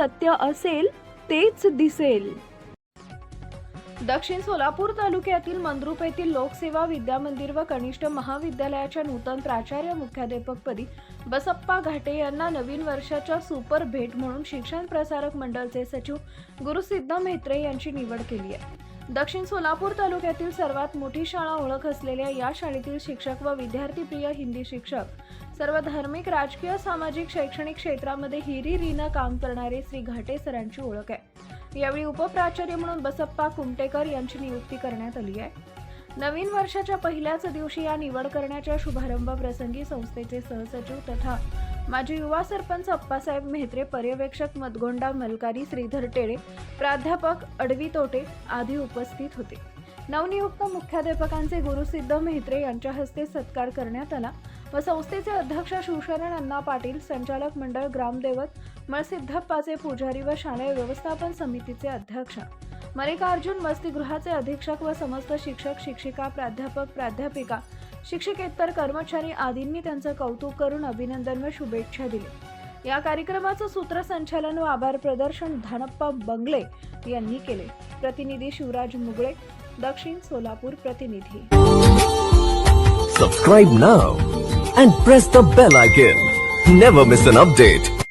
सत्य असेल तेच दिसेल. दक्षिण सोलापूर तालुक्यातील मंद्रुप येथील लोकसेवा विद्यामंदिर व कनिष्ठ महाविद्यालयाच्या नूतन प्राचार्य मुख्याध्यापकपदी बसप्पा घाटे यांना नवीन वर्षाच्या सुपर भेट म्हणून शिक्षण प्रसारक मंडळचे सचिव गुरुसिद्ध म्हेत्रे यांची निवड केली आहे. दक्षिण सोलापूर तालुक्यातील सर्वात मोठी शाळा ओळख असलेल्या या शाळेतील शिक्षक व विद्यार्थीप्रिय हिंदी शिक्षक, सर्व धार्मिक, राजकीय, सामाजिक, शैक्षणिक क्षेत्रामध्ये हिरिरीनं काम करणारे श्री घाटे सरांची ओळख आहे. यावेळी उपप्राचार्य म्हणून बसप्पा कुमटेकर यांची नियुक्ती करण्यात आली आहे. नवीन वर्षाच्या पहिल्याच दिवशी या निवड करण्याच्या शुभारंभ प्रसंगी संस्थेचे सहसचिव तथा माजी युवा सरपंच अप्पासाहेब म्हेत्रे, पर्यवेक्षक मतगोंडा मलकारी श्रीधर टेळे, प्राध्यापक अडवी तोटे आदी उपस्थित होते. नवनियुक्त मुख्याध्यापकांचे गुरुसिद्ध म्हेत्रे यांच्या हस्ते सत्कार करण्यात आला व संस्थेचे अध्यक्ष शिवशरण अण्णा पाटील, संचालक मंडळ ग्रामदेवत मळसिद्धप्पाचे पुजारी व शालेय व्यवस्थापन समितीचे अध्यक्ष मल्लिकार्जुन वसतिगृहाचे अधीक्षक व समस्त शिक्षक, शिक्षिका, प्राध्यापक, प्राध्यापिका, शिक्षकेतर कर्मचारी आदींनी त्यांचं कौतुक करून अभिनंदन व शुभेच्छा दिल्या. या कार्यक्रमाचं सूत्रसंचालन व आभार प्रदर्शन धानप्पा बंगले यांनी केले. प्रतिनिधी शिवराज मुगळे, दक्षिण सोलापूर प्रतिनिधी. Subscribe now and press the bell icon. Never miss an update.